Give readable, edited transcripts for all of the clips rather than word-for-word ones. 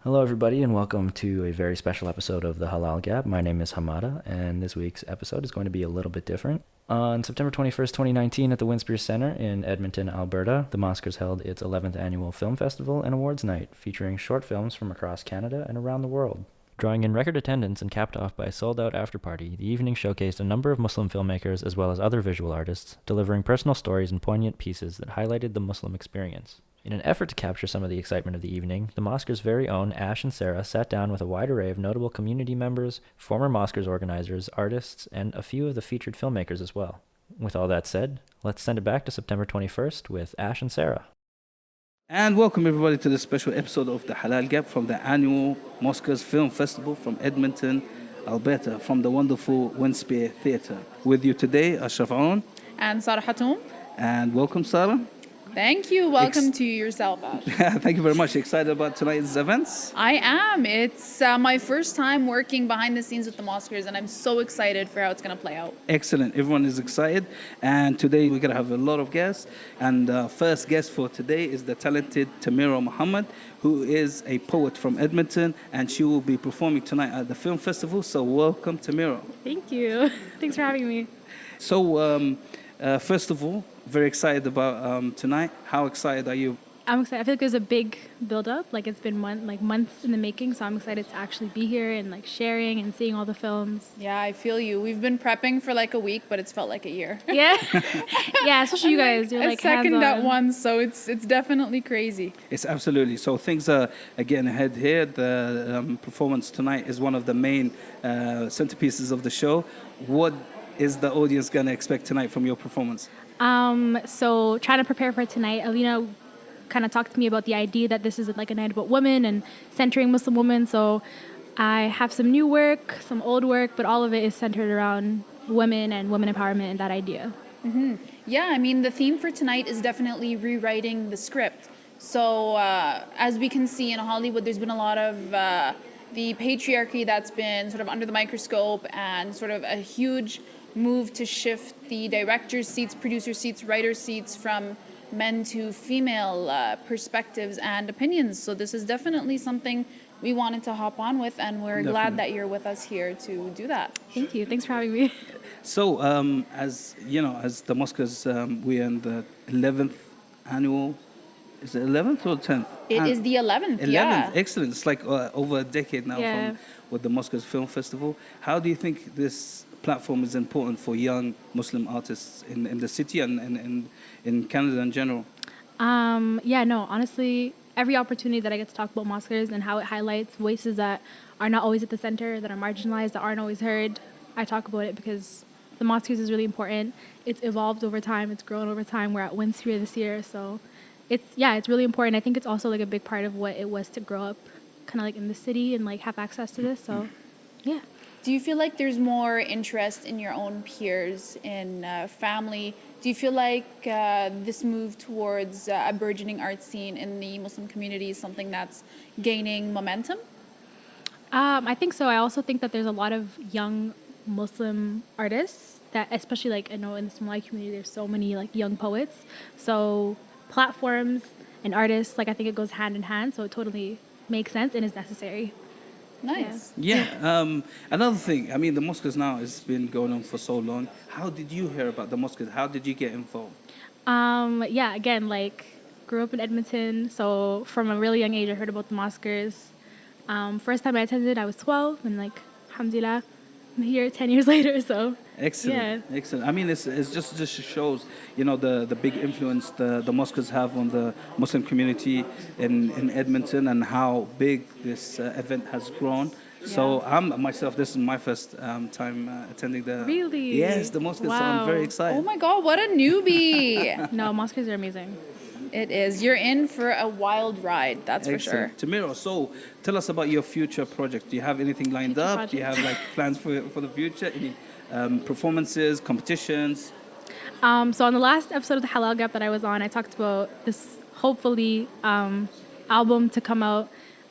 Hello, everybody, and welcome to a very special episode of the Halal Gap. My name is Hamada, and this week's episode is going to be a little bit different. On September 21st, 2019, at the Winspear Centre in Edmonton, Alberta, the Mosquers held its 11th annual film festival and awards night, featuring short films from across Canada and around the world. Drawing in record attendance and capped off by a sold-out after-party, the evening showcased a number of Muslim filmmakers as well as other visual artists, delivering personal stories and poignant pieces that highlighted the Muslim experience. In an effort to capture some of the excitement of the evening, the Mosquers' very own Ash and Sara sat down with a wide array of notable community members, former Mosquers organizers, artists, and a few of the featured filmmakers as well. With all that said, let's send it back to September 21st with Ash and Sara. And welcome everybody to this special episode of the Halal Gap from the annual Mosquers Film Festival from Edmonton, Alberta, from the wonderful Winspear Theatre. With you today, Ashraf Aoun. And Sara Hatoum. And welcome, Sara. Thank you. Welcome to yourself, Ash. Thank you very much. Excited about tonight's events? I am. It's my first time working behind the scenes with the Mosquers, and I'm so excited for how it's going to play out. Excellent. Everyone is excited. And today we're going to have a lot of guests. And first guest for today is the talented Tamira Muhammad, who is a poet from Edmonton, and she will be performing tonight at the film festival. So welcome, Tamira. Thank you. Thanks for having me. So first of all, very excited about tonight. How excited are you? I'm excited. I feel like there's a big build-up. Like it's been months in the making, so I'm excited to actually be here and like sharing and seeing all the films. Yeah, I feel you. We've been prepping for like a week, but it's felt like a year. Yeah, yeah. Especially you guys. You're I like second hands-on. that one, so it's definitely crazy. It's absolutely. So things are again ahead here. The performance tonight is one of the main centerpieces of the show. What is the audience going to expect tonight from your performance? So trying to prepare for tonight, Alina kind of talked to me about the idea that this is like a night about women and centering Muslim women. So I have some new work, some old work, but all of it is centered around women and women empowerment and that idea. Mm-hmm. Yeah, I mean, the theme for tonight is definitely rewriting the script. So as we can see in Hollywood, there's been a lot of the patriarchy that's been sort of under the microscope and sort of a huge move to shift the director's seats, producer seats, writer seats from men to female perspectives and opinions. So this is definitely something we wanted to hop on with, and we're glad that you're with us here to do that. Thank you. Thanks for having me. So as you know, as the Mosquers, we're in the 11th annual. Is it 11th or 10th? It is the 11th, yeah. Excellent. It's like over a decade now Yeah. with the Mosquers Film Festival. How do you think this platform is important for young Muslim artists in the city and in Canada in general? Honestly, every opportunity that I get to talk about Mosquers and how it highlights voices that are not always at the center, that are marginalized, that aren't always heard, I talk about it because the Mosquers is really important. It's evolved over time. It's grown over time. We're at Winspear this year, so it's really important. I think it's also like a big part of what it was to grow up kind of like in the city and like have access to this. So, yeah. Do you feel like there's more interest in your own peers, in family? Do you feel like this move towards a burgeoning art scene in the Muslim community is something that's gaining momentum? I think so. I also think that there's a lot of young Muslim artists that, especially like I know in the Somali community, there's so many like young poets. So platforms and artists, like I think it goes hand in hand. So it totally makes sense and is necessary. Nice. Yeah. Another thing, I mean, the Mosquers now has been going on for so long. How did you hear about the Mosquers? How did you get involved? Again, like grew up in Edmonton, so from a really young age I heard about the Mosquers. First time I attended, I was 12, and like, alhamdulillah, I'm here 10 years later, so. Excellent, excellent. I mean, it's just shows, you know, the big influence the Mosquers have on the Muslim community in Edmonton and how big this event has grown. So this is my first time attending the... Really? Yes, the Mosquers, so I'm Wow. very excited. Oh my God, what a newbie. No, Mosquers are amazing. It is. You're in for a wild ride, that's for sure. Tamira, so tell us about your future project. Do you have anything lined Future up? project. Do you have like plans for the future? Any performances, competitions? So on the last episode of the Halal Gap that I was on, I talked about this hopefully album to come out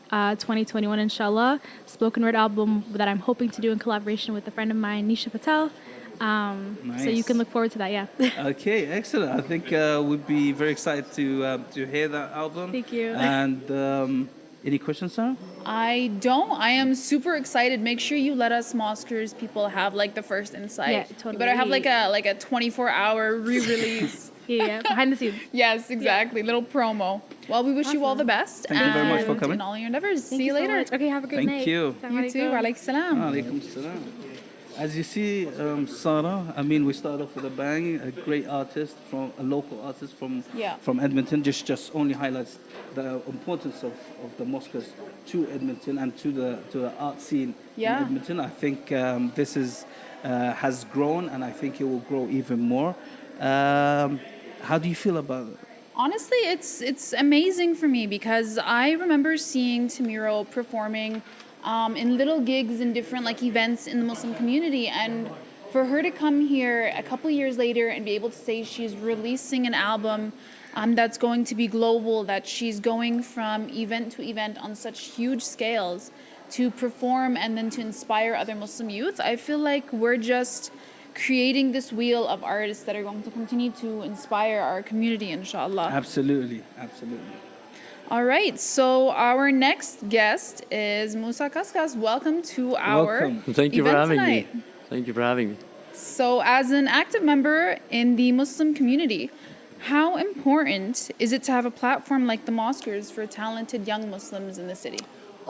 2021, inshallah. Spoken word album that I'm hoping to do in collaboration with a friend of mine, Nisha Patel. Nice. So you can look forward to that, yeah. Okay, excellent. I think we'd be very excited to hear that album. Thank you. And Any questions, Sarah? I don't. I am super excited. Make sure you let us Mosquers people have like the first insight. Yeah, totally. You better have like a 24-hour re-release. Yeah, behind the scenes. Yes, exactly. Little promo. Well, we wish you all the best. Thank you very much for coming. In all your endeavors. Thank See you so later. much. Okay, have a great Thank night. you. You too. Wa alaikum salam. Alaikum salam. As you see, Sara, I mean, we started off with a bang. A great artist, from a local artist from Edmonton, just only highlights the importance of the Mosquers to Edmonton and to the art scene in Edmonton. I think this has grown, and I think it will grow even more. How do you feel about it? Honestly, it's amazing for me because I remember seeing Tamiro performing in little gigs and different like events in the Muslim community, and for her to come here a couple years later and be able to say she's releasing an album that's going to be global, that she's going from event to event on such huge scales to perform and then to inspire other Muslim youth, I feel like we're just creating this wheel of artists that are going to continue to inspire our community, inshallah. Absolutely. All right, so our next guest is Musa Kaskas. Welcome to our Welcome. Thank you for event having tonight. me. Thank you for having me. So, as an active member in the Muslim community, how important is it to have a platform like the Mosquers for talented young Muslims in the city?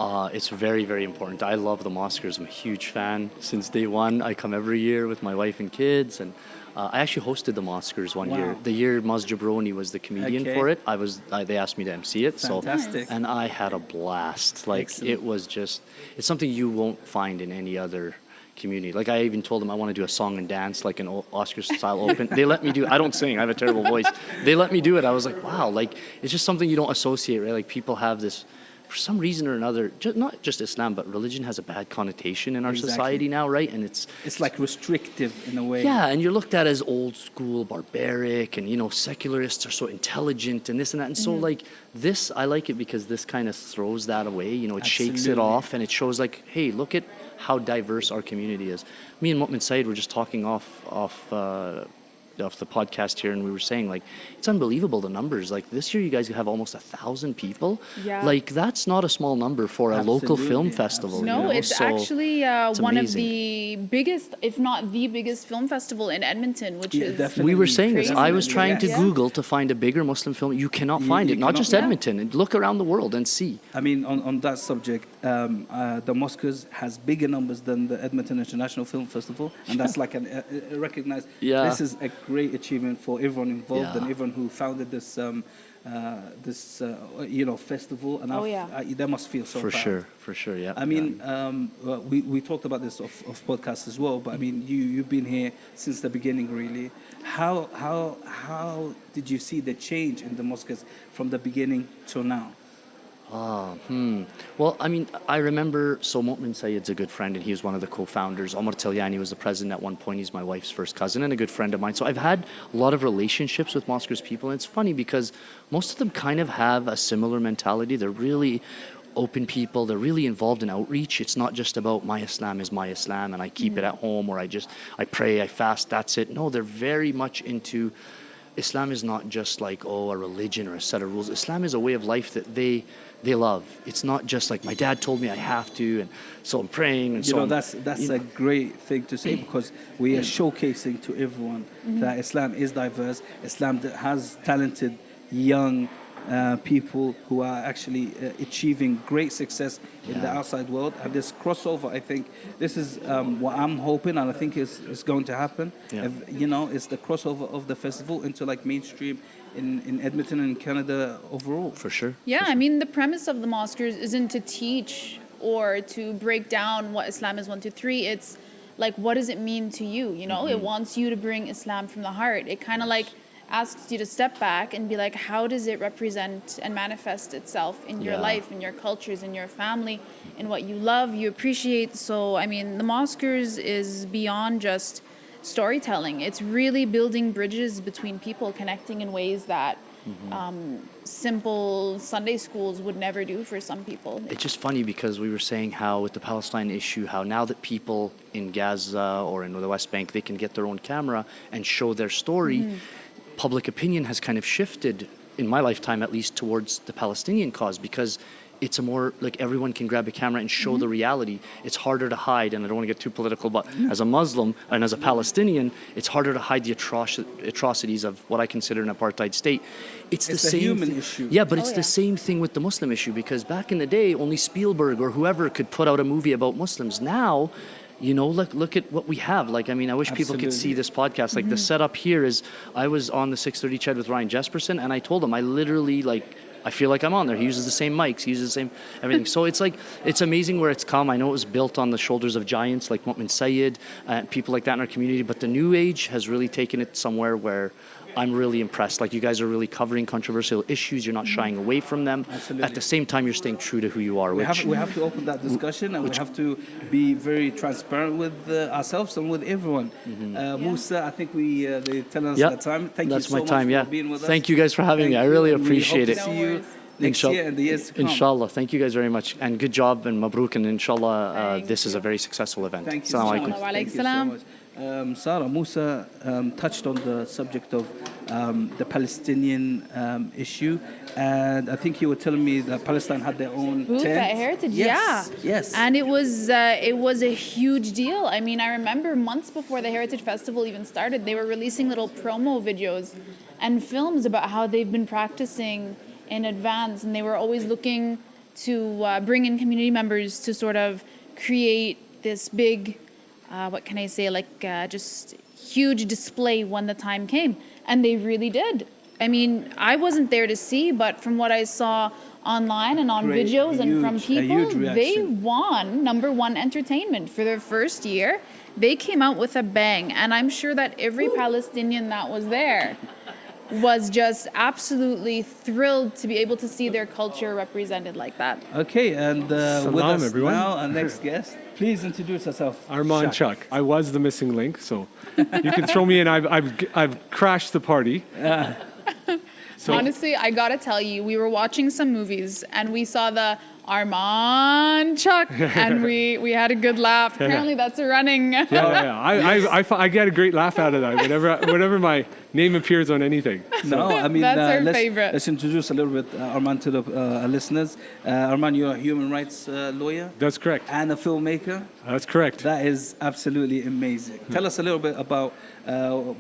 It's very, very important. I love the Mosquers. I'm a huge fan. Since day one, I come every year with my wife and kids, and I actually hosted the Mosquers one year. The year Maz Jabroni was the comedian for it, they asked me to MC it. Fantastic. And I had a blast. Like, Excellent. it was just, it's something you won't find in any other community. Like, I even told them I want to do a song and dance, like an Oscar-style open. They let me do it. I don't sing. I have a terrible voice. They let me do it. I was like, wow, like, it's just something you don't associate, right? Like, people have this, for some reason or another, not just Islam, but religion has a bad connotation in our society now, right? And it's like restrictive in a way. yeah, and you're looked at as old school, barbaric, and secularists are so intelligent and this and that. And so like this, I like it because this kind of throws that away. It shakes it off, and it shows like, hey, look at how diverse our community is. Me and Mu'min Said were just talking off the podcast here, and we were saying, like, it's unbelievable, the numbers. Like, this year you guys have almost 1,000 people. Yeah. Like, that's not a small number for a local film festival. No, it's So actually it's one of amazing. the biggest, if not the biggest film festival in Edmonton, which is definitely. We were saying this. I was Crazy. trying to Yes. Google to find a bigger Muslim film. You cannot find you it. Not cannot. just Yeah. Edmonton. And look around the world and see. I mean, on that subject, the Mosquers has bigger numbers than the Edmonton International Film Festival, and that's like a recognized. Yeah. This is a great achievement for everyone involved and Yeah. everyone who founded this festival. And they must feel so For proud. sure, yeah. I mean, we talked about this off podcast as well, but I mean, you've been here since the beginning, really. How did you see the change in the Mosquers from the beginning to now? Well, I mean, I remember, so Mu'min Sayyid's a good friend, and he was one of the co-founders. Omar Tilyani was the president at one point. He's my wife's first cousin and a good friend of mine. So I've had a lot of relationships with Mosquers people, and it's funny because most of them kind of have a similar mentality. They're really open people. They're really involved in outreach. It's not just about my Islam is my Islam, and I keep it at home, or I pray, I fast, that's it. No, they're very much into, Islam is not just like, a religion or a set of rules. Islam is a way of life that they love. It's not just like, my dad told me I have to, and so I'm praying, and that's a great thing to say, because we are showcasing to everyone that Islam is diverse. Islam that has talented young people who are actually achieving great success in the outside world. And this crossover, I think, this is what I'm hoping, and I think is going to happen. Yeah. It's the crossover of the festival into like mainstream in Edmonton and Canada overall. For sure. Yeah, I mean, the premise of the Mosquers isn't to teach or to break down what Islam is 1, 2, 3. It's like, what does it mean to you? It wants you to bring Islam from the heart. It kind of like asks you to step back and be like, how does it represent and manifest itself in your life, in your cultures, in your family, in what you love, you appreciate. So, I mean, the Mosquers is beyond just storytelling. It's really building bridges between people, connecting in ways that simple Sunday schools would never do for some people. It's just funny because we were saying how with the Palestine issue, how now that people in Gaza or in the West Bank, they can get their own camera and show their story, public opinion has kind of shifted, in my lifetime at least, towards the Palestinian cause, because it's a more like everyone can grab a camera and show the reality. It's harder to hide, and I don't want to get too political, but as a Muslim and as a Palestinian, it's harder to hide the atrocities of what I consider an apartheid state. It's the a same human issue. Yeah, but it's the same thing with the Muslim issue, because back in the day, only Spielberg or whoever could put out a movie about Muslims. Now, you know, look at what we have. Like, I mean, I wish people could see this podcast. Like, the setup here is, I was on the 6:30 Ched with Ryan Jesperson, and I told him I literally, like, I feel like I'm on there. He uses the same mics. He uses the same everything. So it's like, it's amazing where it's come. I know it was built on the shoulders of giants like Mu'min Sayyid, people like that in our community. But the new age has really taken it somewhere where I'm really impressed. Like, you guys are really covering controversial issues. You're not shying away from them. Absolutely. At the same time, you're staying true to who you are. We have to open that discussion, and we have to be very transparent with ourselves and with everyone. Musa, I think they tell us that time. Thank you so much for being with us. Thank you guys for having me. I really appreciate it. We hope to see you next year and the years to come. Inshallah. Thank you guys very much. And good job, and mabruk, and inshallah, this is a very successful event. Thank you so much. Sara, Musa touched on the subject of the Palestinian issue, and I think you were telling me that Palestine had their own booth tent. at Heritage. Yes. And it was a huge deal. I mean, I remember months before the Heritage Festival even started, they were releasing little promo videos and films about how they've been practicing in advance, and they were always looking to bring in community members to sort of create this big, what can I say, like just huge display when the time came. And they really did. I mean, I wasn't there to see, but from what I saw online and on videos and from people, they won #1 entertainment for their first year. They came out with a bang, and I'm sure that every Palestinian that was there was just absolutely thrilled to be able to see their culture represented like that. Okay, and with us everyone. now, our next guest. Please introduce yourself. Armand Chuck. I was the missing link, so you can throw me in. I've crashed the party. So, honestly, I gotta tell you, we were watching some movies and we saw the Armand Chuck, and we had a good laugh. Apparently, that's a running. I get a great laugh out of that whenever my name appears on anything. So. No, I mean that's our favorite. Let's introduce a little bit Armand to the listeners. Armand, you're a human rights lawyer. That's correct. And a filmmaker. That's correct. That is absolutely amazing. Tell us a little bit about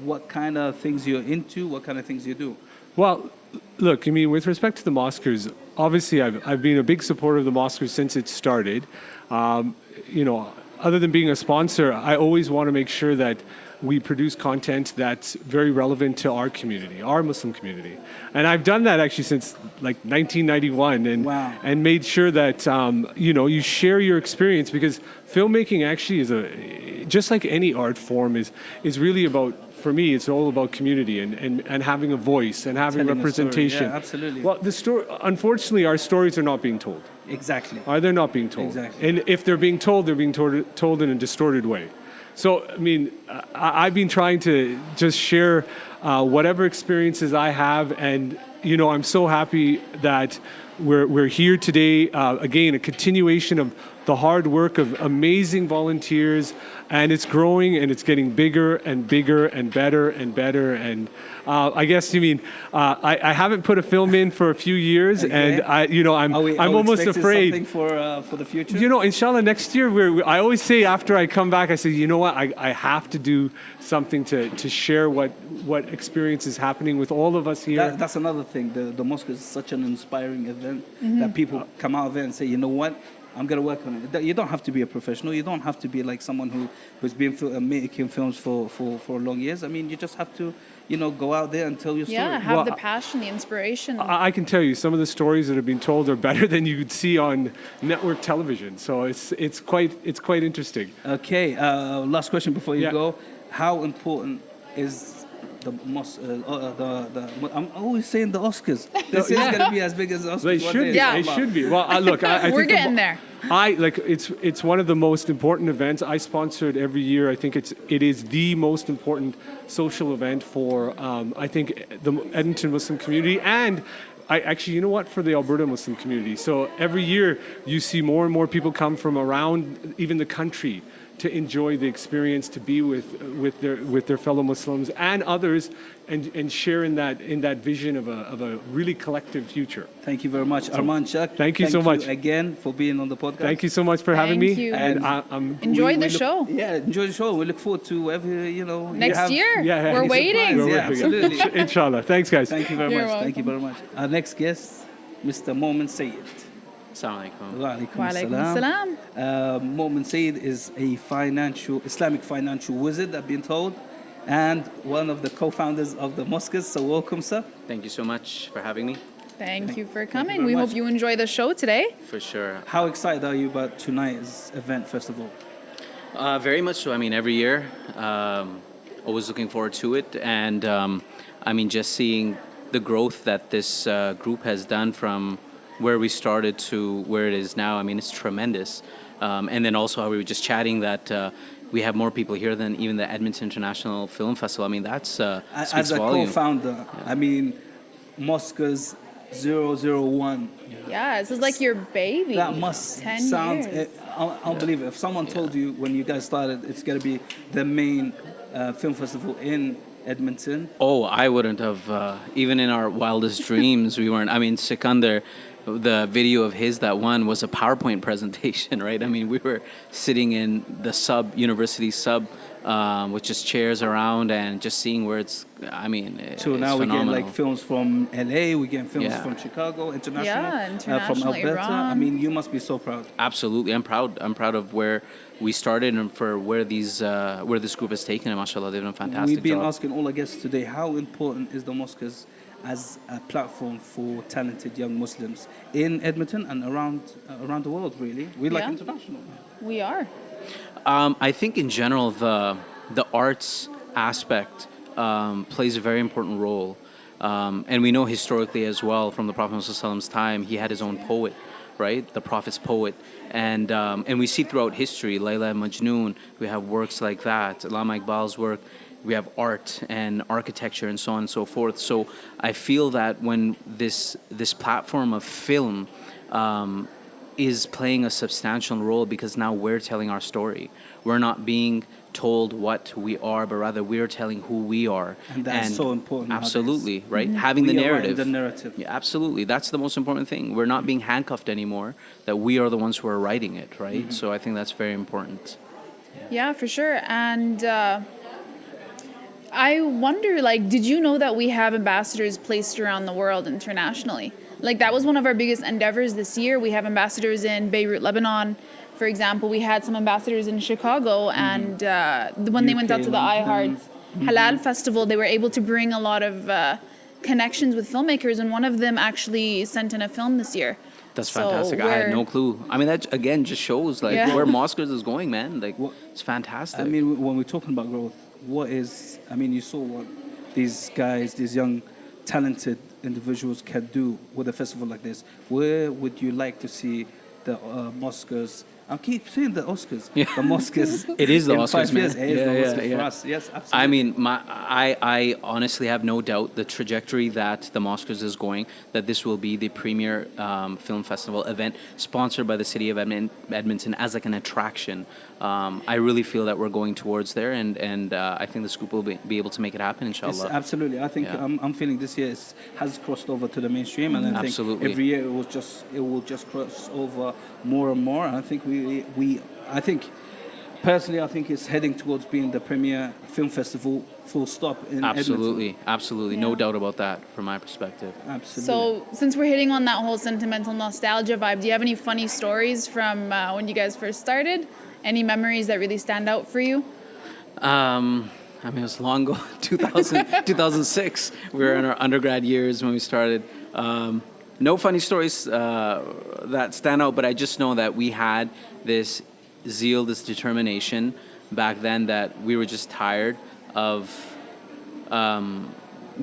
what kind of things you're into, what kind of things you do. Well, look, I mean, with respect to the Mosquers, obviously I've been a big supporter of the Mosquers since it started. You know, other than being a sponsor, I always want to make sure that we produce content that's very relevant to our community, our Muslim community. And I've done that actually since like 1991 and made sure that, you know, you share your experience, because filmmaking actually is just like any art form is really about, for me, it's all about community and having a voice and having representation. Yeah, absolutely. Well, unfortunately, our stories are not being told. Exactly. They're not being told. Exactly. And if they're being told, they're being told in a distorted way. So, I mean, I've been trying to just share whatever experiences I have, and, you know, I'm so happy that we're here today. Again, a continuation of the hard work of amazing volunteers, and it's growing and it's getting bigger and bigger and better and better. And I guess you mean I haven't put a film in for a few years, and I'm almost afraid for the future. You know, inshallah, next year I always say after I come back, I say, you know what, I have to do something to share what experience is happening with all of us here. That's another thing. The mosque is such an inspiring event that people come out of it and say, you know what, I'm going to work on it. You don't have to be a professional. You don't have to be like someone who's been making films for long years. I mean, you just have to, you know, go out there and tell your story. Yeah, have the passion, the inspiration. I can tell you some of the stories that have been told are better than you would see on network television. So it's quite interesting. Okay, last question before you go. How important is I'm always saying the Oscars. This is going to be as big as the Oscars. They should be. Yeah. They should be. Well, look, I we're think getting there. It's one of the most important events. I sponsor it every year. I think it is the most important social event for I think the Edmonton Muslim community, and actually, you know what, for the Alberta Muslim community. So every year you see more and more people come from around even the country to enjoy the experience, to be with their fellow Muslims and others, and share in that vision of a really collective future. Thank you very much, Arman Shak. Thank you so much again for being on the podcast. Thank you so much for having Thank me. you. And Enjoy the show. Yeah, enjoy the show. We look forward to whatever, you know. Next year. Yeah, We're he's waiting. surprised. Yeah, absolutely. Inshallah. Thanks, guys. Thank you very You're much. Thank you very much. Our next guest, Mr. Momin Sayed. Assalamu alaikum. Wa alaikum Wa alaikum salam. salam. Momin Sayed is a Islamic financial wizard, I've been told, and one of the co-founders of the Mosquers. So welcome, sir. Thank you so much for having me. Thank you for you coming. very We much. hope you enjoy the show today. For sure. How excited are you about tonight's event, first of all? Very much so. I mean, every year, always looking forward to it. And I mean, just seeing the growth that this group has done from where we started to where it is now, I mean, it's tremendous. And then also how we were just chatting that we have more people here than even the Edmonton International Film Festival. I mean, that's speaks As a volume. co-founder, I mean, Mosquers 001. Yeah, this is like your baby. That must 10 sound years. unbelievable. If someone told you when you guys started it's going to be the main film festival in Edmonton. Oh, I wouldn't have, even in our wildest dreams, we weren't. I mean, Sikandar, the video of his that won was a PowerPoint presentation, right? I mean, we were sitting in the university sub, with just chairs around and just seeing where it's, I mean, So it's now we're getting phenomenal. like films from LA, we're getting films Yeah. from Chicago, international, Yeah, from international, Alberta. I Iran. mean, you must be so proud. Absolutely, I'm proud. I'm proud of where we started and for where this group has taken it. Mashallah, they've done a fantastic We've been job. asking all our guests today, how important is the Mosquers as a platform for talented young Muslims in Edmonton and around the world, really? We're like Yeah. international. We are. I think in general the arts aspect plays a very important role, and we know historically as well from the Prophet Muhammad's time he had his own poet, right? The Prophet's poet, and we see throughout history, Layla and Majnun. We have works like that. Allama Iqbal's work. We have art and architecture and so on and so forth. So I feel that when this platform of film is playing a substantial role because now we're telling our story. We're not being told what we are, but rather we're telling who we are. And that's so important nowadays. Absolutely, right? Having We the are writing narrative. the narrative. Yeah, absolutely. That's the most important thing. We're not being handcuffed anymore, that we are the ones who are writing it, right? Mm-hmm. So I think that's very important. Yeah, for sure. And I wonder, like, did you know that we have ambassadors placed around the world internationally? Like, that was one of our biggest endeavors this year. We have ambassadors in Beirut, Lebanon. For example, we had some ambassadors in Chicago, and when they went UK, out to the London. iHeart Halal Festival, they were able to bring a lot of connections with filmmakers, and one of them actually sent in a film this year. That's So fantastic. I had we're- no clue. I mean, that again just shows like Yeah. where Mosquers is going, man. Like, Well, it's fantastic. I mean, when we're talking about growth, you saw what these guys, these young, talented individuals can do with a festival like this. Where would you like to see the Mosquers? I keep saying the Oscars. Yeah. The Mosquers. It is the in Oscars, 5 years. man. It is Yeah, the yeah, Oscars yeah. for us. Yes, absolutely. I mean, I honestly have no doubt the trajectory that the Mosquers is going, that this will be the premier film festival event sponsored by the city of Edmonton as like an attraction. I really feel that we're going towards there, and I think the group will be able to make it happen, Yes, inshallah. absolutely. I think Yeah. I'm feeling this year has crossed over to the mainstream, and I think Absolutely. every year it will just cross over more and more. And I think I think personally, I think it's heading towards being the premier film festival. Full stop in Absolutely, absolutely. No Yeah. doubt about that from my perspective. Edmonton. Absolutely. So, since we're hitting on that whole sentimental nostalgia vibe, do you have any funny stories from when you guys first started? Any memories that really stand out for you? I mean, it was long ago, 2006. We were in our undergrad years when we started. No funny stories that stand out, but I just know that we had this zeal, this determination back then that we were just tired of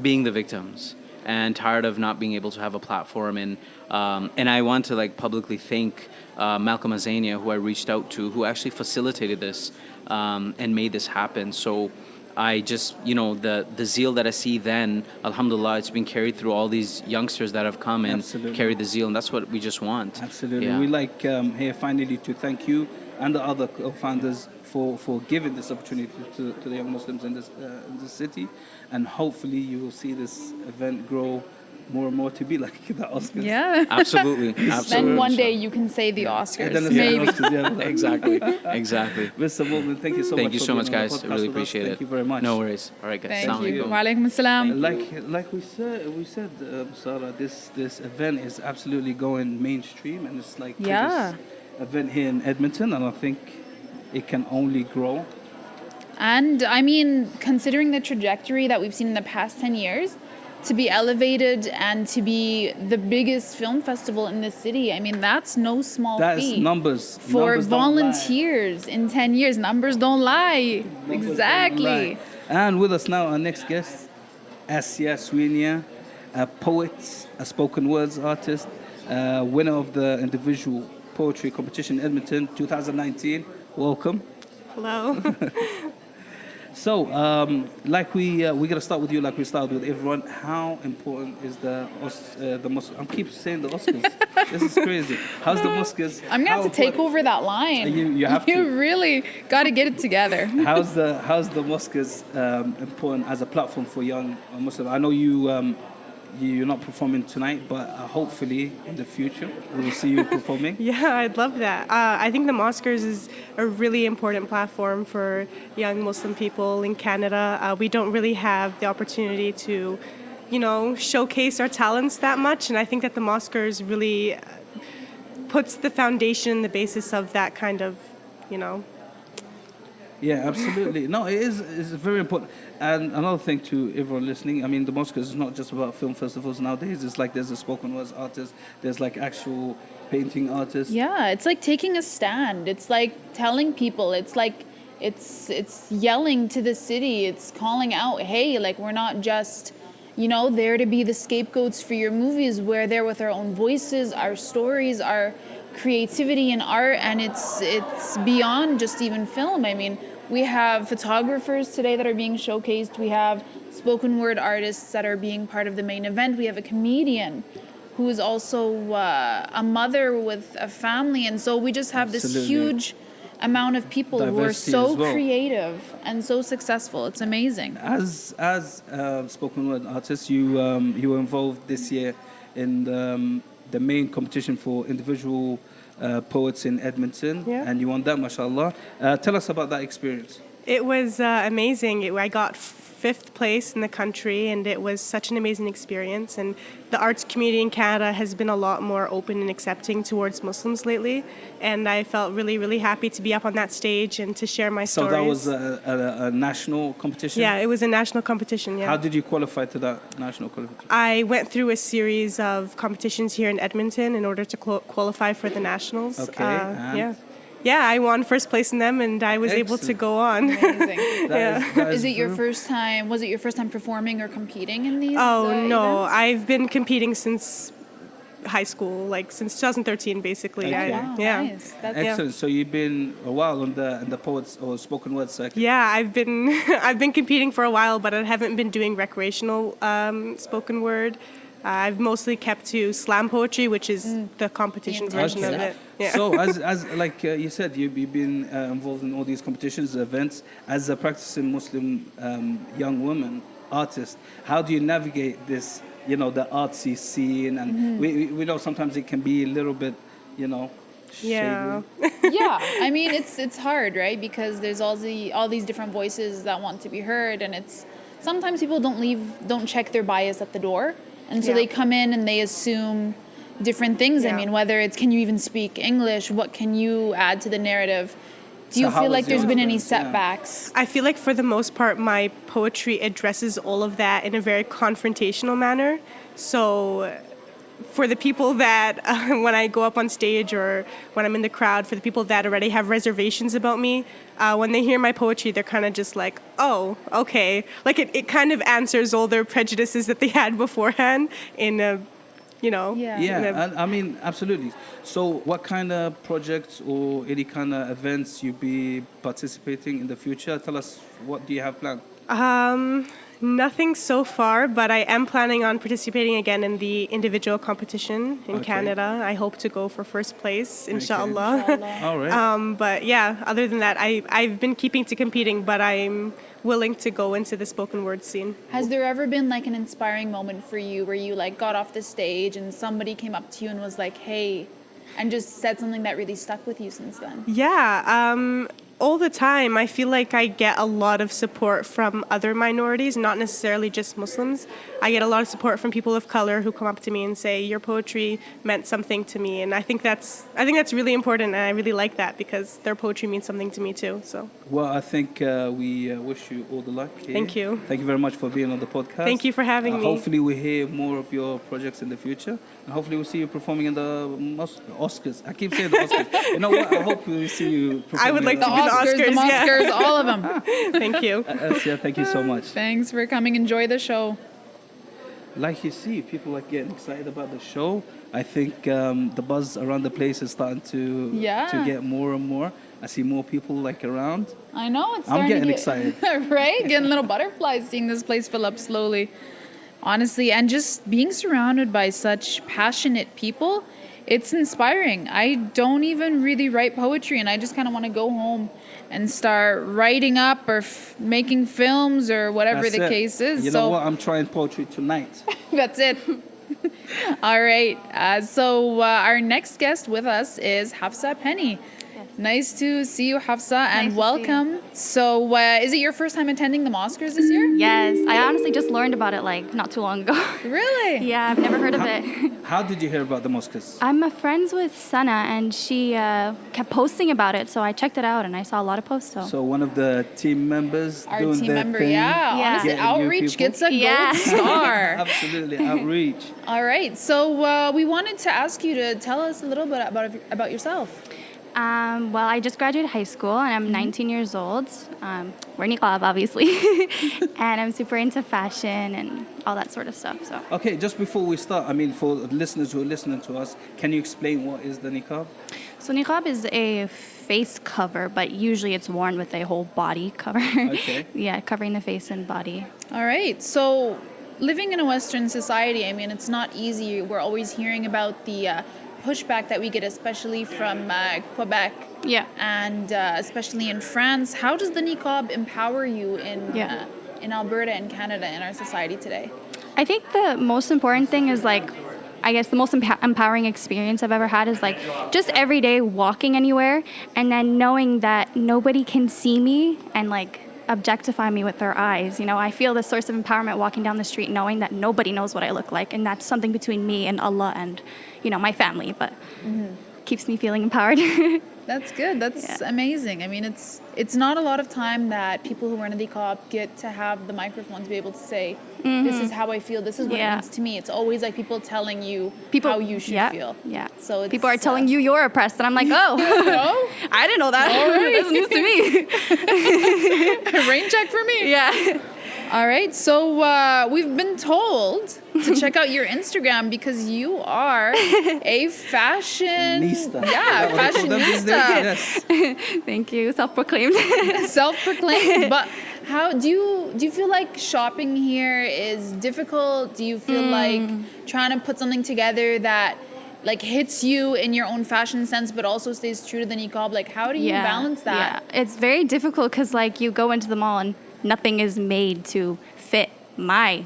being the victims and tired of not being able to have a platform. And I want to like publicly thank Malcolm Azania, who I reached out to, who actually facilitated this and made this happen. So I just, the zeal that I see then, alhamdulillah, it's been carried through all these youngsters that have come and Absolutely. carried the zeal, and that's what we just want. Absolutely. Yeah. We like here finally to thank you and the other co-founders for giving this opportunity to the young Muslims in this city, and hopefully you will see this event grow more and more to be like the Oscars. Yeah. Absolutely. Absolutely. Then one day you can say the Oscars. And then it's Maybe. the Oscars, yeah. Exactly. Exactly. Mr. Morgan, thank you so much. Thank you for so being much, on the guys. I podcast really with us. appreciate it. Thank you very much. No worries. All right, guys. Thank Assalamu you. alaikum. Wa alaikum assalam. Like we said, Sara, this event is absolutely going mainstream, and it's like Yeah. biggest event here in Edmonton, and I think it can only grow. And I mean, considering the trajectory that we've seen in the past 10 years, to be elevated and to be the biggest film festival in this city, I mean, that's no small That's feat. numbers. For Numbers don't lie. volunteers in 10 years, numbers don't lie. Numbers Exactly. don't lie. And with us now, our next guest, Asya Swinia, a poet, a spoken words artist, winner of the individual poetry competition in Edmonton 2019. Welcome. Hello. So, like we're gonna start with you, like we started with everyone. How important is the Mosquers? I keep saying the Oscars. This is crazy. How's the Mosquers? I'm gonna have to take over that line. You have to. You really got to get it together. How's the Mosquers important as a platform for young Muslims? I know you're not performing tonight, but hopefully in the future we will see you performing. Yeah, I'd love that. I think the Mosquers is a really important platform for young Muslim people in Canada. We don't really have the opportunity to, showcase our talents that much, and I think that the Mosquers really puts the foundation, the basis of that kind of, Yeah, absolutely. No, it's very important. And another thing to everyone listening, I mean, the Mosquers is not just about film festivals nowadays. It's like there's a spoken words artist, there's like actual painting artists. Yeah, it's like taking a stand. It's like telling people. It's like it's yelling to the city. It's calling out, hey, like we're not just, there to be the scapegoats for your movies. We're there with our own voices, our stories, our creativity and art, and it's beyond just even film. I mean, we have photographers today that are being showcased. We have spoken word artists that are being part of the main event. We have a comedian who is also a mother with a family, and so we just have this Absolutely. huge amount of people who are Diversity so as well. creative and so successful. It's amazing. As spoken word artist, you were involved this year in the main competition for individual poets in Edmonton, Yeah. and you won that, mashallah. Tell us about that experience. It was amazing. I got fifth place in the country, and it was such an amazing experience. And the arts community in Canada has been a lot more open and accepting towards Muslims lately. And I felt really, really happy to be up on that stage and to share my So stories. that was a national competition? Yeah, it was a national competition, yeah. How did you qualify to that national qualification? I went through a series of competitions here in Edmonton in order to qualify for the nationals. Okay, and? Yeah, I won first place in them, and I was able to Excellent. go on. Amazing. That Is it your very- first time? Was it your first time performing or competing in these? Oh no, events? I've been competing since high school, like since 2013, basically. Okay. Wow, Yeah. nice. That's Excellent. So you've been a while on the poets or spoken word circuit. Yeah, I've been I've been competing for a while, but I haven't been doing recreational spoken word. I've mostly kept to slam poetry, which is the competition The version of Okay. it. Yeah. So as like you said, you've been involved in all these competitions, events. As a practicing Muslim young woman artist, how do you navigate this? The artsy scene, and we know sometimes it can be a little bit, Yeah. shady. yeah, I mean it's hard, right? Because there's all these different voices that want to be heard, and it's sometimes people don't check their bias at the door, and so Yeah. they come in and they assume different things. I Yeah. mean, whether it's can you even speak English? What can you add to the narrative? Do you So how feel was like there's your been any experience? Yeah. setbacks? I feel like for the most part, my poetry addresses all of that in a very confrontational manner. So for the people that, when I go up on stage or when I'm in the crowd, for the people that already have reservations about me, when they hear my poetry, they're kind of just like, oh, okay. Like it kind of answers all their prejudices that they had beforehand in a, Yeah. Yeah, and I mean, absolutely. So what kind of projects or any kind of events you be participating in the future? Tell us, what do you have planned? Nothing so far, but I am planning on participating again in the individual competition in Canada. I hope to go for first place, inshallah. All right. But yeah, other than that, I've been keeping to competing, but I'm willing to go into the spoken word scene. Has there ever been like an inspiring moment for you where you like got off the stage and somebody came up to you and was like, hey, and just said something that really stuck with you since then? Yeah, all the time. I feel like I get a lot of support from other minorities, not necessarily just Muslims. I get a lot of support from people of color who come up to me and say, your poetry meant something to me. And I think that's really important, and I really like that because their poetry means something to me too. So. Well, I think we wish you all the luck here. Thank you. Thank you very much for being on the podcast. Thank you for having me. Hopefully we hear more of your projects in the future. And hopefully we'll see you performing in the Oscars. I keep saying the Oscars. You know what? I hope we see you performing. I would like The to be the Oscars, the Oscars, yeah. Mosquers, all of them. Thank you. Yeah, thank you so much. Thanks for coming. Enjoy the show. Like you see, people are getting excited about the show. I think the buzz around the place is starting to get more and more. I see more people like around. I know, it's I'm starting getting to excited. Right? Getting little butterflies seeing this place fill up slowly. Honestly, and just being surrounded by such passionate people, it's inspiring. I don't even really write poetry, and I just kind of want to go home and start writing up or making films or whatever That's the it. case is. You know what? I'm trying poetry tonight. That's it. All right. So our next guest with us is Hafsa Penny. Yes. Nice to see you, Hafsa, and Nice to see welcome. So is it your first time attending the Mosquers this year? Yes, I honestly just learned about it like not too long ago. Really? Yeah, I've never heard of it. How did you hear about the Mosquers? I'm friends with Sana, and she kept posting about it, so I checked it out, and I saw a lot of posts. So one of the team members Our doing team their member, thing. yeah. Yeah. Honestly, Getting new outreach people. gets a Yeah. gold star. Absolutely, outreach. All right. So we wanted to ask you to tell us a little bit about yourself. Well, I just graduated high school, and I'm 19 years old. We're niqab, obviously, and I'm super into fashion and all that sort of stuff. So. Okay, just before we start, I mean, for listeners who are listening to us, can you explain what is the niqab? So niqab is a face cover, but usually it's worn with a whole body cover. Okay. Yeah, covering the face and body. All right. So living in a Western society, I mean, it's not easy. We're always hearing about the pushback that we get, especially from Quebec. Yeah. And especially in France. How does the niqab empower you in Alberta and Canada in our society today? I think the most important thing is I guess the most empowering experience I've ever had is just every day walking anywhere and then knowing that nobody can see me and objectify me with their eyes. You know, I feel this source of empowerment walking down the street knowing that nobody knows what I look like, and that's something between me and Allah and, my family, but keeps me feeling empowered. That's good. That's amazing. I mean, it's not a lot of time that people who are in the niqab get to have the microphone to be able to say, this is how I feel, this is what it means to me. It's always people telling you how you should feel. Yeah. So it's, people are telling you you're oppressed, and I'm like, oh, I didn't know that. That's news to me. Rain check for me. Yeah. All right. So we've been told to check out your Instagram because you are a fashionista. Yeah, fashionista. Yes. Thank you. Self-proclaimed. Self-proclaimed. But how do you feel like shopping here is difficult? Do you feel like trying to put something together that hits you in your own fashion sense, but also stays true to the niqab? How do you balance that? Yeah, it's very difficult because you go into the mall and nothing is made to fit my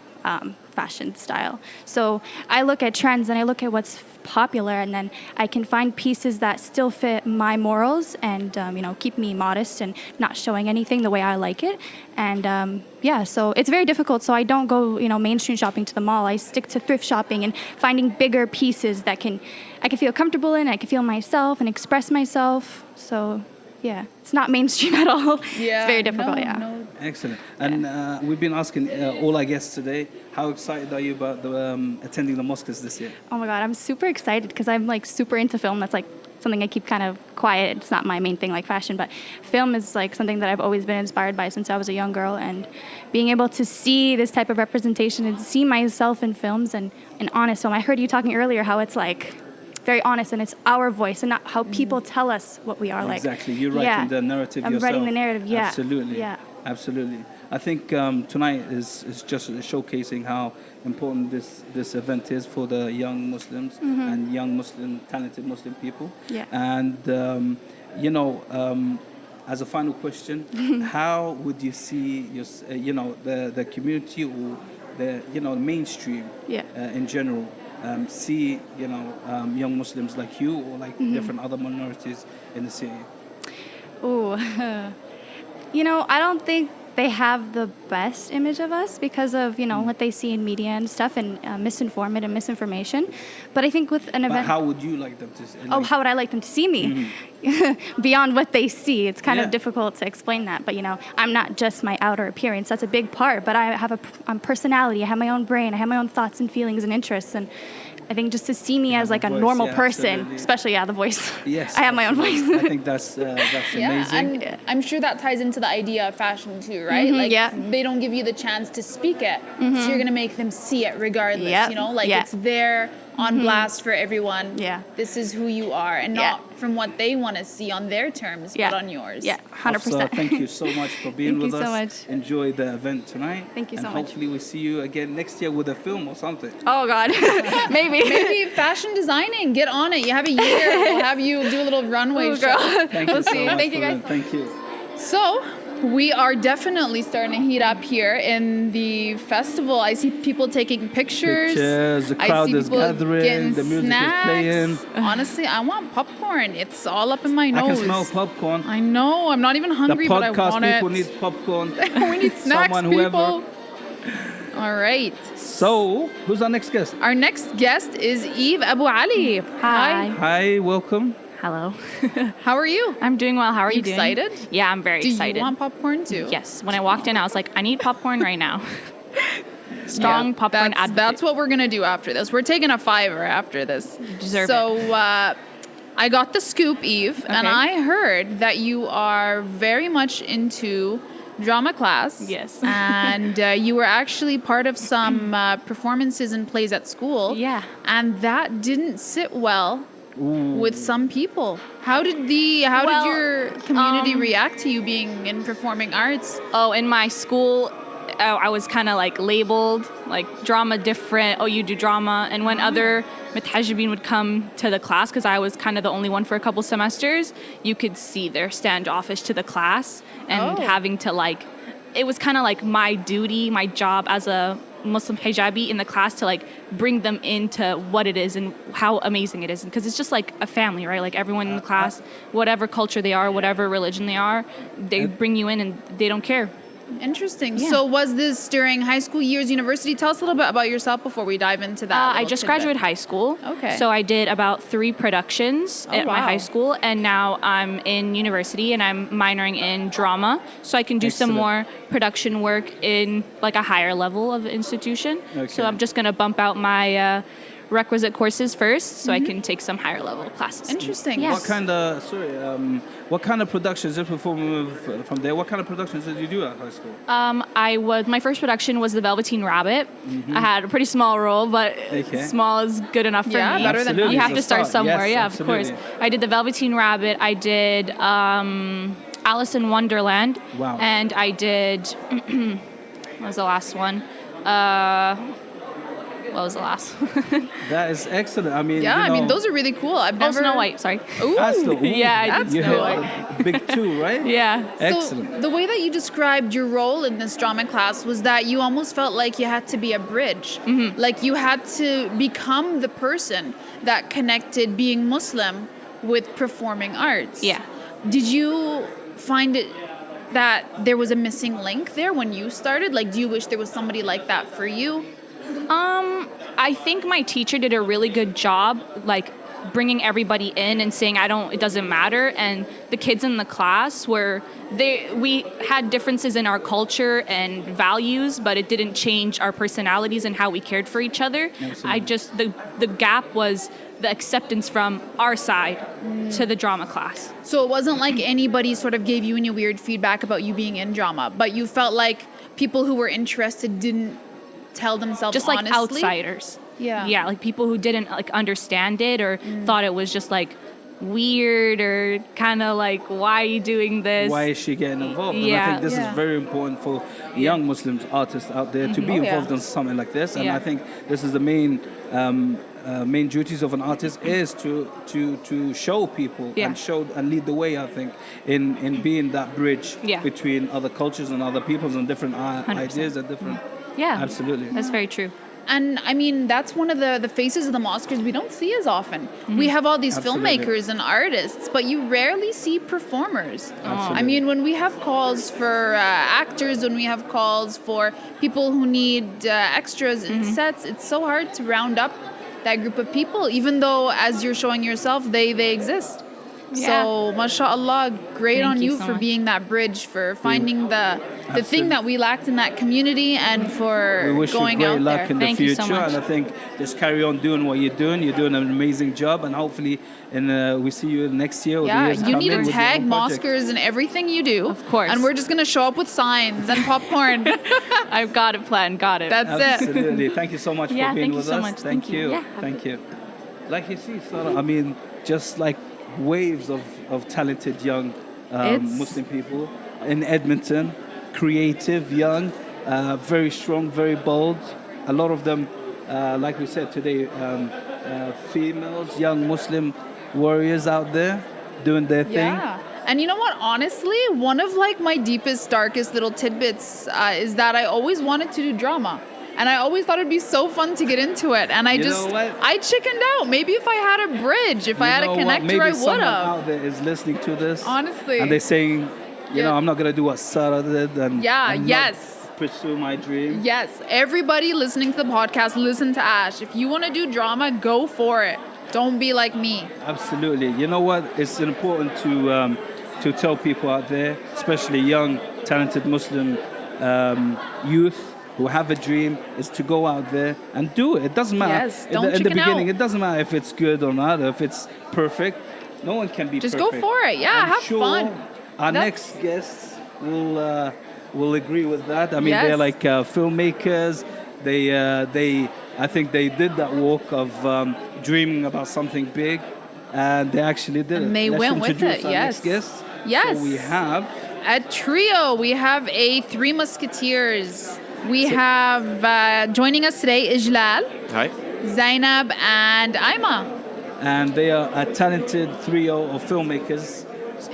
fashion style. So I look at trends and I look at what's popular, and then I can find pieces that still fit my morals and keep me modest and not showing anything the way I like it. And so it's very difficult. So I don't go mainstream shopping to the mall. I stick to thrift shopping and finding bigger pieces that I can feel comfortable in. I can feel myself and express myself. So yeah, it's not mainstream at all. Yeah, it's very difficult. No. Excellent. And we've been asking all our guests today, how excited are you about attending the Mosquers this year? Oh my God, I'm super excited because I'm super into film. That's something I keep kind of quiet. It's not my main thing like fashion, but film is something that I've always been inspired by since I was a young girl. And being able to see this type of representation and see myself in films and honest film. I heard you talking earlier how it's very honest, and it's our voice and not how people tell us what we are like. Exactly. You're writing the narrative yourself. I'm writing the narrative, yeah. Absolutely. Yeah. Absolutely. I think tonight is just showcasing how important this event is for the young Muslims and young Muslim, talented Muslim people. Yeah. And, as a final question, how would you see the community or the mainstream in general see young Muslims like you or like different other minorities in the city? Ooh. I don't think they have the best image of us because of, what they see in media and stuff and misinformation. But I think with an event... But how would you like them to see? how would I like them to see me? Beyond what they see. It's kind of difficult to explain that. But, I'm not just my outer appearance. That's a big part. But I have a personality. I have my own brain. I have my own thoughts and feelings and interests. And I think just to see me as like a normal person, especially the voice. Yes, I have my own voice. I think that's amazing. And I'm sure that ties into the idea of fashion too, right? They don't give you the chance to speak it, so you're gonna make them see it regardless. It's there on blast for everyone. Yeah. This is who you are, and not from what they want to see on their terms, but on yours. Yeah, 100%. Thank you so much for being with us. Thank you so much. Enjoy the event tonight. Thank you so much. And hopefully we see you again next year with a film or something. Oh God, maybe. Maybe fashion designing. Get on it. You have a year. We'll have you do a little runway show. Thank you so much. Thank you guys. Thank you. So, we are definitely starting to heat up here in the festival. I see people taking pictures. The crowd is gathering, the music is playing. Honestly, I want popcorn. It's all up in my nose. I can smell popcorn. I know. I'm not even hungry, but I want it. The podcast people need popcorn. We need snacks, people. All right. So, who's our next guest? Our next guest is Eve Abu Ali. Hi. Hi, welcome. Hello. How are you? I'm doing well. How are you doing? Excited? Yeah, I'm very excited. Do you want popcorn too? Yes. When I walked in, I was like, I need popcorn right now. Strong popcorn advocate. That's what we're going to do after this. We're taking a $5 after this. Deserve it. I got the scoop, Eve, and I heard that you are very much into drama class. Yes. And you were actually part of some performances and plays at school. Yeah. And that didn't sit well with some people. How did your community react to you being in performing arts? Oh, in my school, I was kind of like labeled like drama different. Oh, you do drama. And when other mutajibin would come to the class, because I was kind of the only one for a couple semesters, you could see their standoffish to the class and having to like, it was kind of like my duty, my job as a Muslim hijabi in the class to like bring them into what it is and how amazing it is, because it's just like a family, right? Like everyone in the class, whatever culture they are, whatever religion they are, they bring you in and they don't care. Interesting. Yeah. So was this during high school years, university? Tell us a little bit about yourself before we dive into that. I just graduated high school. Okay. So I did about 3 productions at my high school, and now I'm in university and I'm minoring in drama. So I can do some more production work in like a higher level of institution. Okay. So I'm just going to bump out my requisite courses first so I can take some higher level classes. Interesting. Yes. What kind of productions did you perform from there? What kind of productions did you do at high school? My first production was The Velveteen Rabbit. I had a pretty small role, but small is good enough for me. Better than you have to start somewhere. Yes, of course. I did The Velveteen Rabbit. I did Alice in Wonderland. Wow. And I did what was the last one? What was the last? That is excellent. I mean, those are really cool. I've never. Snow White. Sorry. Ooh. Yeah, that's you Snow had big 2, right? Yeah. Excellent. So the way that you described your role in this drama class was that you almost felt like you had to be a bridge. Like you had to become the person that connected being Muslim with performing arts. Yeah. Did you find it that there was a missing link there when you started? Like, do you wish there was somebody like that for you? I think my teacher did a really good job, like bringing everybody in and saying it doesn't matter. And the kids in the class we had differences in our culture and values, but it didn't change our personalities and how we cared for each other. Absolutely. The gap was the acceptance from our side to the drama class. So it wasn't like anybody sort of gave you any weird feedback about you being in drama, but you felt like people who were interested didn't tell themselves just honestly? Like outsiders. Yeah, like people who didn't like understand it or thought it was just like weird or kind of like, why are you doing this? Why is she getting involved? And I Yeah. think this is very important for young Muslim artists out there to be involved in something like this. And Yeah. I think this is the main duties of an artist is to show people Yeah. and lead the way. I think in being that bridge Yeah. between other cultures and other peoples and different 100%. ideas and different. Yeah, Absolutely. that's very true. And I mean, that's one of the faces of the Mosquers we don't see as often. We have all these Absolutely. filmmakers and artists, but you rarely see performers. I Absolutely. mean, when we have calls for actors, when we have calls for people who need extras in sets, it's so hard to round up that group of people, even though, as you're showing yourself, they exist. Yeah. So, mashallah, great Thank on you you so for much. being that bridge, for finding the Absolutely. thing that we lacked in that community, and for We wish you going great out luck there. in the Thank you so future, much. and I think just carry on doing what you're doing. You're doing an amazing job, and hopefully, we see you next year. Or the Yeah, years you need coming to with your tag own project. Mosquers in everything you do. Of course. And we're just going to show up with signs and popcorn. I've got it planned. Got it. That's it. Absolutely. Thank you so much Yeah, for being thank you with so us. much. Thank Thank you. you. Yeah. Thank you. Like you see, Sara, I mean, just like waves of talented young It's- Muslim people in Edmonton, creative, young, very strong, very bold. A lot of them, like we said today, females, young Muslim warriors out there doing their thing. Yeah. And you know what? Honestly, one of like my deepest, darkest little tidbits is that I always wanted to do drama. And I always thought it'd be so fun to get into it. And I You just, know what? I chickened out. Maybe if I had a bridge, if I You had know a what? connector, Maybe I would someone have. out there is listening to this. Honestly. And they're saying, you know, Yeah. I'm not going to do what Sara did. And Yeah, I'm not yes. pursue my dream. Yes, everybody listening to the podcast, listen to Ash. If you want to do drama, go for it. Don't be like me. Absolutely. You know what? It's important to tell people out there, especially young, talented Muslim youth who have a dream, is to go out there and do it. It doesn't matter. Yes, don't in the chicken beginning, out. it doesn't matter if it's good or not, if it's perfect. No one can be Just perfect. go for it. Yeah, I'm have sure fun. Our That's- next guests will agree with that. I mean, Yes. they're like filmmakers. I think they did that walk of dreaming about something big, and they actually did it. And they Let's went with introduce it, our yes. next guests. Yes. So we have A trio. We have a Three Musketeers. We have joining us today Ijlal, Hi. Zainab, and Aima. and they are a talented trio of filmmakers.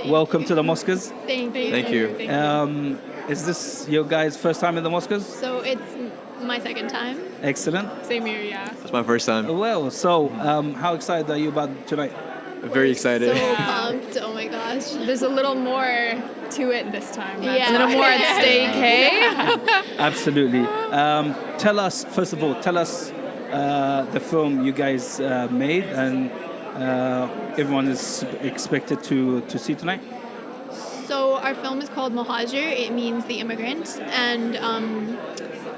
Welcome to the Mosquers. Thank you. Is this your guys' first time in the Mosquers? So it's my second time. Excellent. Same here, yeah. It's my first time. Well, so how excited are you about tonight? Very excited. So pumped. Oh my gosh. There's a little more to it this time. A little more at stake, hey? Absolutely. Tell us, first of all, the film you guys made and everyone is expected to see tonight. So our film is called Muhajir. It means the immigrant, and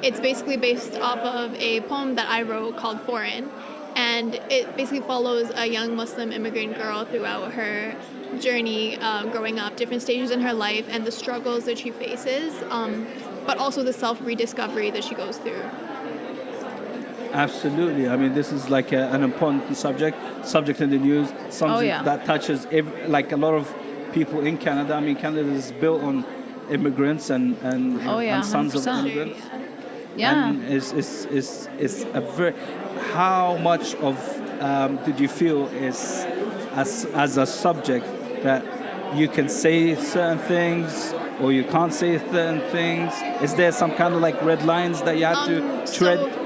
it's basically based off of a poem that I wrote called Foreign, and it basically follows a young Muslim immigrant girl throughout her journey growing up, different stages in her life, and the struggles that she faces, but also the self-rediscovery that she goes through. Absolutely. I mean, this is like an important subject in the news, something yeah. that touches like a lot of people in Canada. I mean, Canada is built on immigrants and sons of 100%. immigrants. Yeah. And is a very. How much of did you feel is as a subject that you can say certain things or you can't say certain things? Is there some kind of like red lines that you have to tread? So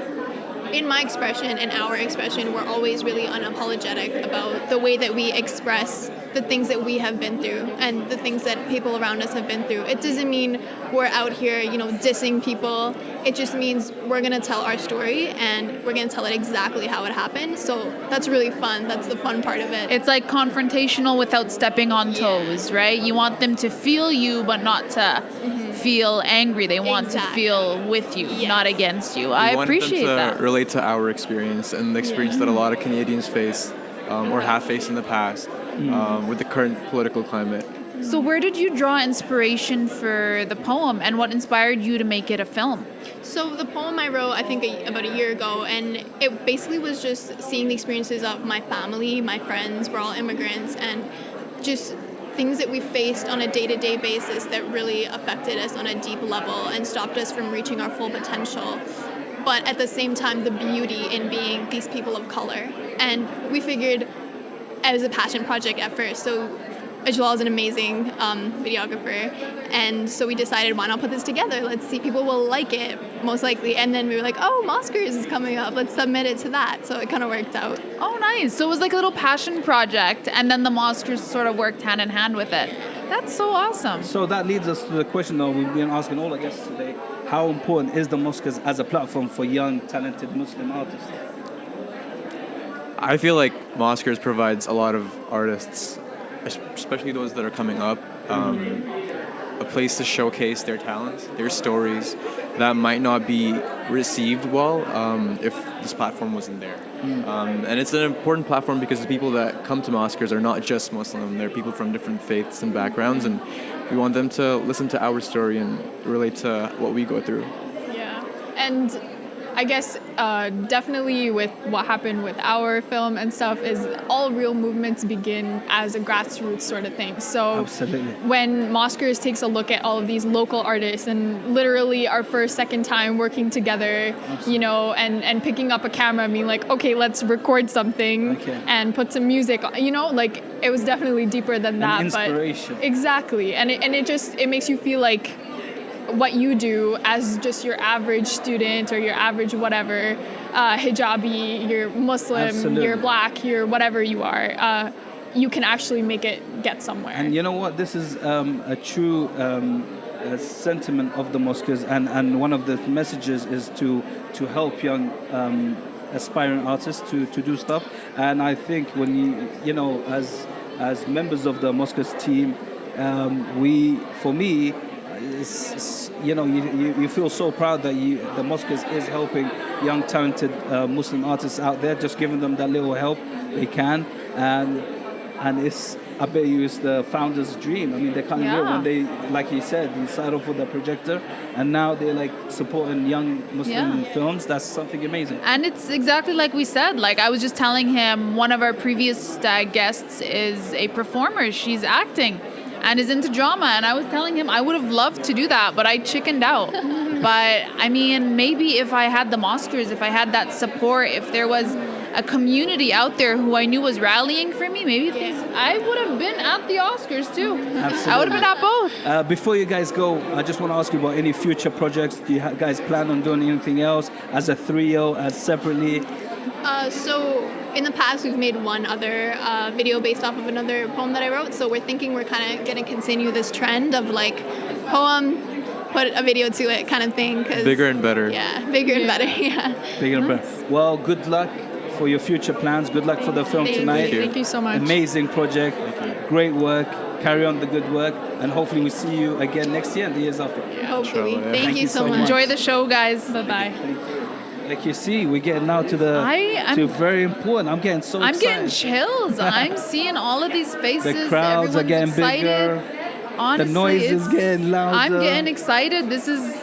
in my expression and our expression, we're always really unapologetic about the way that we express the things that we have been through and the things that people around us have been through. It doesn't mean we're out here, dissing people. It just means we're going to tell our story and we're going to tell it exactly how it happened. So that's really fun. That's the fun part of it. It's like confrontational without stepping on toes, right? You want them to feel you, but not to feel angry. They want to Exactly. feel with you, Yes. not against you. We I wanted appreciate them to that. relate to our experience and the experience that a lot of Canadians face or have faced in the past with the current political climate. So where did you draw inspiration for the poem, and what inspired you to make it a film? So the poem I wrote, I think about a year ago, and it basically was just seeing the experiences of my family, my friends, we're all immigrants, and just things that we faced on a day-to-day basis that really affected us on a deep level and stopped us from reaching our full potential. But at the same time, the beauty in being these people of color. And we figured it was a passion project at first. So Jalal is an amazing videographer. And so we decided, why not put this together? Let's see, people will like it, most likely. And then we were like, oh, Mosquers is coming up. Let's submit it to that. So it kind of worked out. Oh, nice. So it was like a little passion project, and then the Mosquers sort of worked hand in hand with it. That's so awesome. So that leads us to the question that we've been asking all our guests today. How important is the Mosquers as a platform for young, talented Muslim artists? I feel like Mosquers provides a lot of artists, especially those that are coming up, a place to showcase their talents, their stories that might not be received well if this platform wasn't there. And it's an important platform because the people that come to Mosquers are not just Muslim, they're people from different faiths and backgrounds, and we want them to listen to our story and relate to what we go through. Yeah, and I guess definitely with what happened with our film and stuff is all real movements begin as a grassroots sort of thing. So Absolutely. when Mosquers takes a look at all of these local artists and literally our first, second time working together, you know, and picking up a camera and being like, okay, let's record something and put some music, you know, like it was definitely deeper than that. Inspiration. But exactly. And it makes you feel like what you do as just your average student or your average whatever, hijabi, you're Muslim, Absolutely. you're black, you're whatever you are, you can actually make it get somewhere. And you know what? This is a true sentiment of the Mosquers, and one of the messages is to help young aspiring artists to do stuff. And I think when you know, as members of the Mosquers team, for me, it's, you know, you feel so proud that the Mosquers is helping young talented Muslim artists out there, just giving them that little help they can, and it's, I bet you, it's the founder's dream. I mean, they can't real when they, like you said, you started off with a projector, and now they're like supporting young Muslim films. That's something amazing. And it's exactly like we said. Like I was just telling him, one of our previous guests is a performer. She's acting and is into drama, and I was telling him I would have loved to do that, but I chickened out. But I mean, maybe if I had the Mosquers, if I had that support, if there was a community out there who I knew was rallying for me, maybe I would have been at the Oscars too. Absolutely. I would have been at both. Before you guys go, I just want to ask you about any future projects. Do you guys plan on doing anything else as a trio, as separately? So in the past, we've made one other video based off of another poem that I wrote. So we're thinking we're kind of going to continue this trend of like poem, put a video to it kind of thing. Bigger and better. Yeah, bigger and better. Yeah. Bigger and better. Well, good luck for your future plans. Good luck for the film tonight. Thank you so much. Amazing project. Great work. Carry on the good work. And hopefully we see you again next year and the years after. Hopefully. Yeah. Thank you so much. Enjoy the show, guys. Bye-bye. Like you see, we're getting now to to very important. I'm getting so excited. I'm getting chills. I'm seeing all of these faces. The crowds are getting excited. bigger. Honestly, the noise is getting louder. I'm getting excited. This is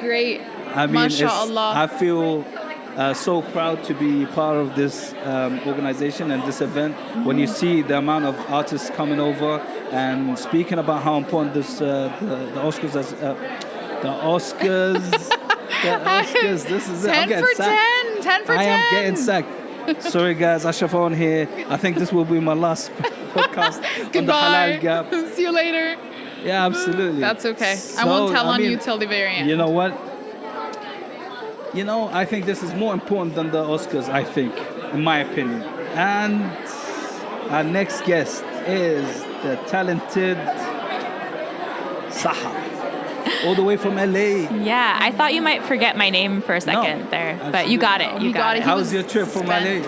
great. I mean, MashaAllah. I feel so proud to be part of this organization and this event. When you see the amount of artists coming over and speaking about how important this the Oscars as the Oscars. The Oscars, this is it. I'm 10 getting for sacked. 10 for 10. I am getting sacked. Sorry guys, Ashraf on here. I think this will be my last podcast on the Halal Gap. See you later. Yeah, absolutely. That's okay. So, I won't tell I on mean, you till the very end. You know what? You know, I think this is more important than the Oscars, I think, in my opinion. And our next guest is the talented Saha. All the way from LA. Yeah, I thought you might forget my name for a second there, but you got it. You got it. How was your trip from LA?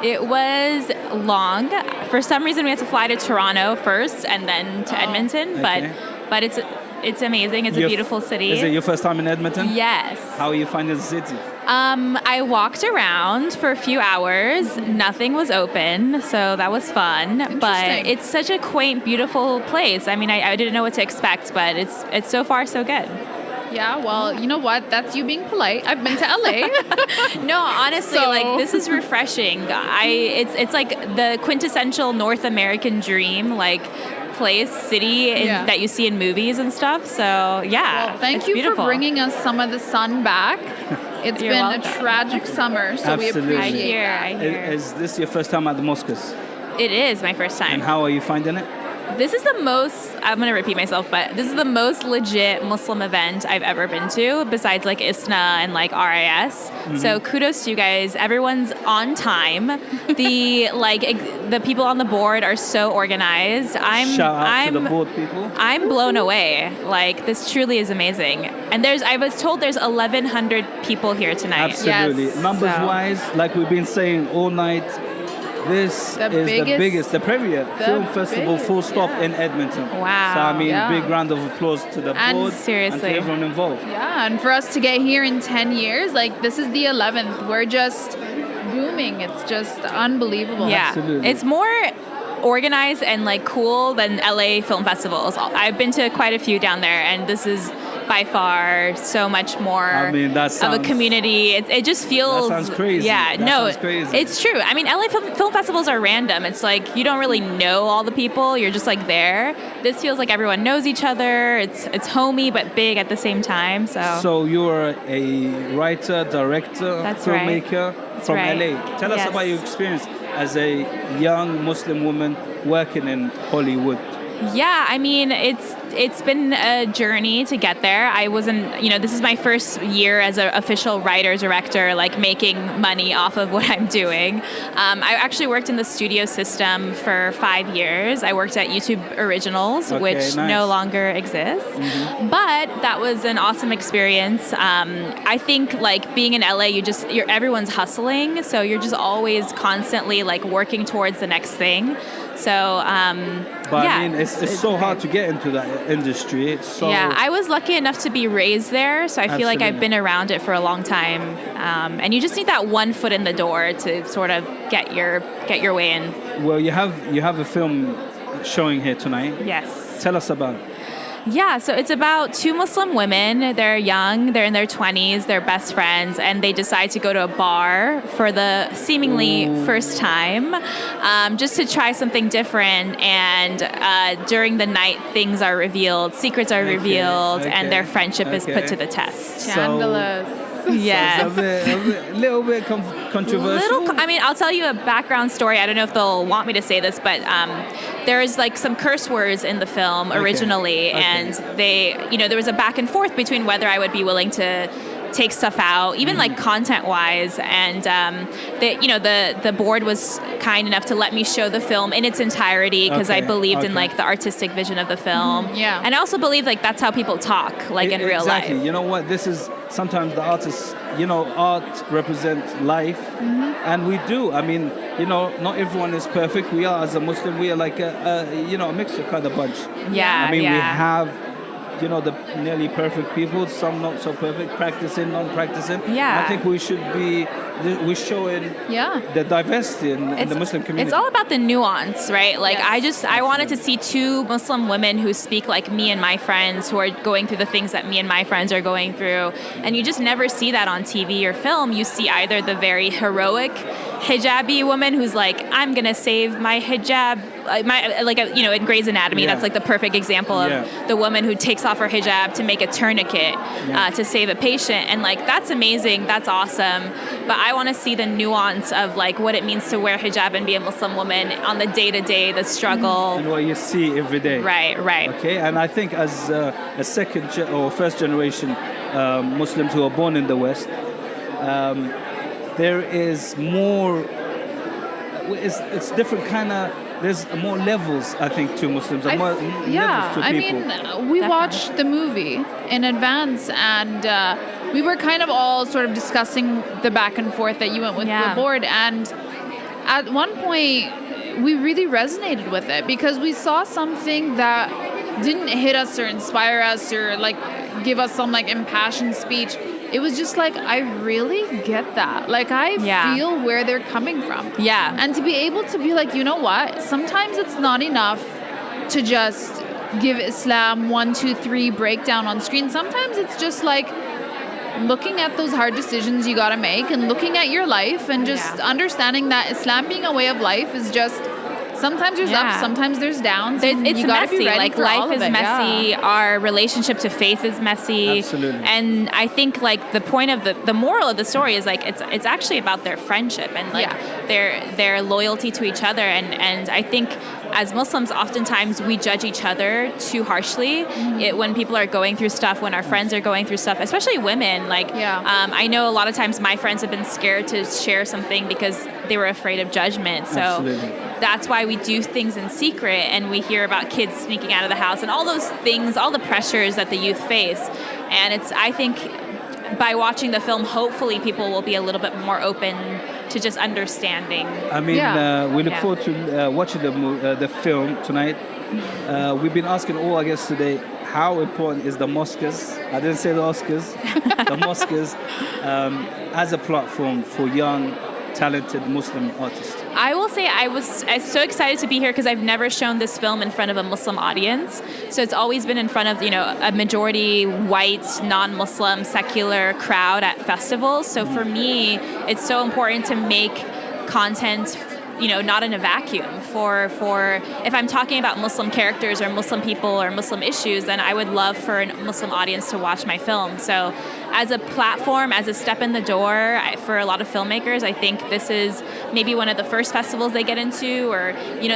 It was long. For some reason, we had to fly to Toronto first and then to Edmonton, but it's amazing. It's a beautiful city. Is it your first time in Edmonton? Yes. How are you finding the city? I walked around for a few hours. Nothing was open, so that was fun. But it's such a quaint, beautiful place. I mean, I didn't know what to expect, but it's so far so good. Yeah, well, you know what? That's you being polite. I've been to LA. No, honestly, So- like this is refreshing. It's like the quintessential North American dream, like place, city that you see in movies and stuff. So yeah, Well, thank it's you beautiful. for bringing us some of the sun back. It's You're been welcome. a tragic summer, so we Absolutely. appreciate I hear. Is this your first time at the Mosquers? It is my first time. And how are you finding it? This is the most, I'm going to repeat myself, but this is the most legit Muslim event I've ever been to, besides like ISNA and like RIS. So kudos to you guys. Everyone's on time. The people on the board are so organized. Shout out to the board people. I'm blown away. Like, this truly is amazing. And I was told there's 1,100 people here tonight. Absolutely. Yes. Numbers So- wise, like we've been saying all night, this The is the biggest- biggest, the premier the film festival, biggest, full stop, in Edmonton. Wow. So I mean, Yeah. big round of applause to the And board seriously. and to everyone involved. Yeah, and for us to get here in 10 years, like this is the 11th. We're just booming. It's just unbelievable. Yeah. Absolutely. It's more organized and like cool than LA film festivals. I've been to quite a few down there, and this is by far so much more I mean, that of a sounds- community. It just feels. That sounds crazy. Yeah, That no, sounds crazy. it's true. I mean, LA film festivals are random. It's like you don't really know all the people. You're just like there. This feels like everyone knows each other. It's homey but big at the same time. So you're a writer, director, That's right. filmmaker from right. LA. Tell us Yes. about your experience as a young Muslim woman working in Hollywood. Yeah, I mean, it's been a journey to get there. I wasn't, this is my first year as an official writer director, like making money off of what I'm doing. I actually worked in the studio system for 5 years. I worked at YouTube Originals, Okay, which nice. no longer exists. But that was an awesome experience. I think like being in LA, everyone's hustling, so you're just always constantly like working towards the next thing. So But yeah, I mean, it's so hard to get into that industry. It's so yeah, I was lucky enough to be raised there, so I feel like I've Absolutely. been around it for a long time. And you just need that one foot in the door to sort of get your way in. Well, you have a film showing here tonight. Yes. Tell us about it. Yeah, so it's about two Muslim women. They're young, they're in their 20s, they're best friends, and they decide to go to a bar for the seemingly first time, just to try something different. And during the night, things are revealed, secrets are revealed, and their friendship is put to the test. Scandalous. Yes. A little bit controversial. I mean, I'll tell you a background story. I don't know if they'll want me to say this, but there's like some curse words in the film originally, and there was a back and forth between whether I would be willing to take stuff out, even like content-wise, and the board was kind enough to let me show the film in its entirety because I believed in like the artistic vision of the film. Yeah. And I also believe like that's how people talk, like in real life. Exactly. You know what? This is sometimes the artists. Art represents life, and we do. I mean, not everyone is perfect. We are, as a Muslim, we are like a mixture kind of bunch. Yeah. I mean, yeah. we have. The nearly perfect people, some not so perfect, practicing, non-practicing. Yeah. I think we're showing the diversity in the Muslim community. It's all about the nuance, right? Like Yes. I wanted to see two Muslim women who speak like me and my friends, who are going through the things that me and my friends are going through. And you just never see that on TV or film. You see either the very heroic hijabi woman who's like, I'm gonna save my hijab, in Grey's Anatomy, that's like the perfect example of the woman who takes off her hijab to make a tourniquet to save a patient, and like that's amazing, that's awesome. But I want to see the nuance of like what it means to wear hijab and be a Muslim woman on the day-to-day, the struggle. And what you see every day. Right. Okay, and I think as a or first generation Muslims who are born in the West, there is more. It's different kind of. There's more levels, I think, to Muslims. More levels to people. mean, we watched the movie in advance, and we were kind of all sort of discussing the back and forth that you went with the board. And at one point, we really resonated with it because we saw something that didn't hit us or inspire us or like give us some like impassioned speech. it was just like, I really get that. Like, I feel where they're coming from. Yeah. And to be able to be like, you know what? Sometimes it's not enough to just give Islam 1, 2, 3 breakdown on screen. Sometimes it's just like looking at those hard decisions you got to make and looking at your life and just understanding that Islam being a way of life is just, sometimes there's ups, sometimes there's downs. It's you gotta messy. be ready Like, for all life of is it. messy. Yeah. Our relationship to faith is messy. Absolutely. And I think like the point of the moral of the story is like it's actually about their friendship and like their loyalty to each other. And I think as Muslims, oftentimes we judge each other too harshly. When people are going through stuff, when our friends are going through stuff, especially women. Like, I know a lot of times my friends have been scared to share something because they were afraid of judgment. So that's why we do things in secret, and we hear about kids sneaking out of the house and all those things, all the pressures that the youth face. And I think by watching the film, hopefully people will be a little bit more open to just understanding. I mean, we look forward to watching the film tonight. We've been asking all our guests today, how important is the Mosquers? I didn't say the Oscars. The Mosquers as a platform for young, talented Muslim artists. I will say I was so excited to be here because I've never shown this film in front of a Muslim audience. So it's always been in front of, a majority white, non-Muslim, secular crowd at festivals. So for me, it's so important to make content, not in a vacuum. For if I'm talking about Muslim characters or Muslim people or Muslim issues, then I would love for a Muslim audience to watch my film. So as a platform, as a step in the door for a lot of filmmakers, I think this is maybe one of the first festivals they get into, or,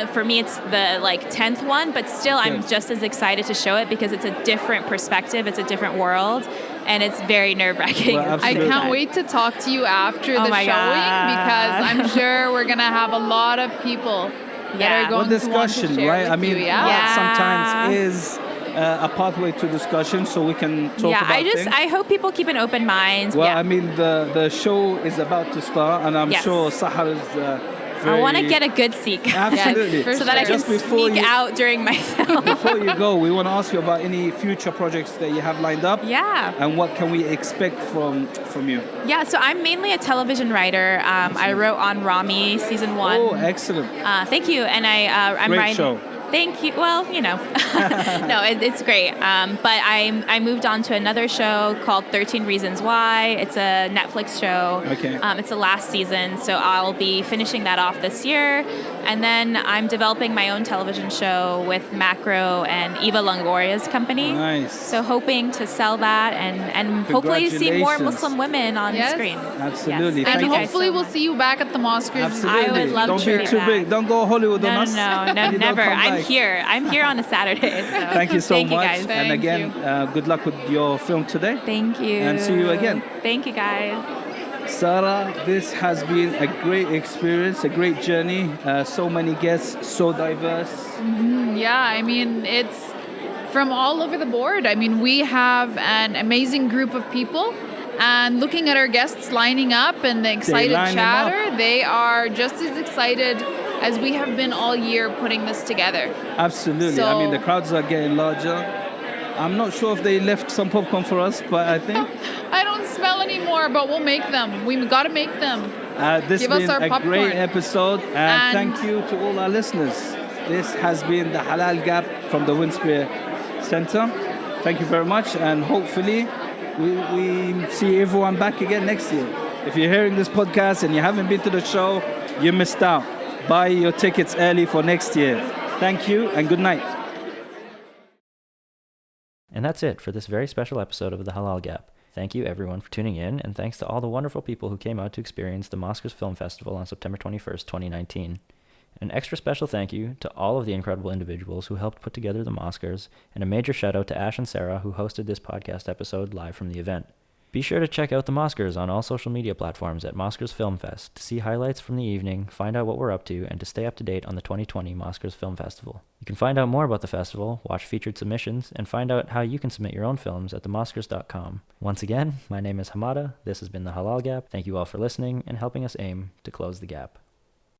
for me it's the 10th one, but still I'm just as excited to show it because it's a different perspective, it's a different world, and it's very nerve-wracking. Well, I can't wait to talk to you after the showing because I'm sure we're going to have a lot of people that are going to want to share right? with I mean, you. art sometimes is a pathway to discussion, so we can talk about things. I hope people keep an open mind. Well, I mean, the show is about to start, and I'm sure Sahar is I want to get a good seek. Absolutely. So that I can sneak out during my film. Before you go, we want to ask you about any future projects that you have lined up. Yeah. And what can we expect from you? Yeah, so I'm mainly a television writer. I wrote on Rami season 1. Oh, excellent. Thank you. And I'm Great writing. show. Thank you. Well, no, it's great. But I moved on to another show called 13 Reasons Why. It's a Netflix show. Okay. It's the last season, so I'll be finishing that off this year. And then I'm developing my own television show with Macro and Eva Longoria's company. Nice. So hoping to sell that and hopefully see more Muslim women on screen. Absolutely. Yes. And Thank you hopefully we'll see you back at the Mosquers. Absolutely. I would love Don't to be too big. Don't go Hollywood on us. No, You don't never. come I'm back. here. I'm here on a Saturday. So. Thank you so Thank much. You guys. And again, good luck with your film today. Thank you. And see you again. Thank you, guys. Sara, this has been a great experience, a great journey. So many guests, so diverse. Yeah, I mean, it's from all over the board. I mean, we have an amazing group of people, and looking at our guests lining up and the excited chatter, they are just as excited as we have been all year putting this together. Absolutely. I mean, the crowds are getting larger. I'm not sure if they left some popcorn for us, but I think... I don't smell any more, but we'll make them. We've got to make them. This has been a popcorn. great episode, and thank you to all our listeners. This has been the Halal Gap from the Winspear Centre. Thank you very much, and hopefully we see everyone back again next year. If you're hearing this podcast and you haven't been to the show, you missed out. Buy your tickets early for next year. Thank you, and good night. And that's it for this very special episode of the Halal Gap. Thank you everyone for tuning in, and thanks to all the wonderful people who came out to experience the Mosquers Film Festival on September 21st, 2019. An extra special thank you to all of the incredible individuals who helped put together the Mosquers, and a major shout out to Ash and Sara who hosted this podcast episode live from the event. Be sure to check out the Mosquers on all social media platforms at Mosquers Film Fest to see highlights from the evening, find out what we're up to, and to stay up to date on the 2020 Mosquers Film Festival. You can find out more about the festival, watch featured submissions, and find out how you can submit your own films at themosquers.com. Once again, my name is Hamada, this has been the Halal Gap. Thank you all for listening and helping us aim to close the gap.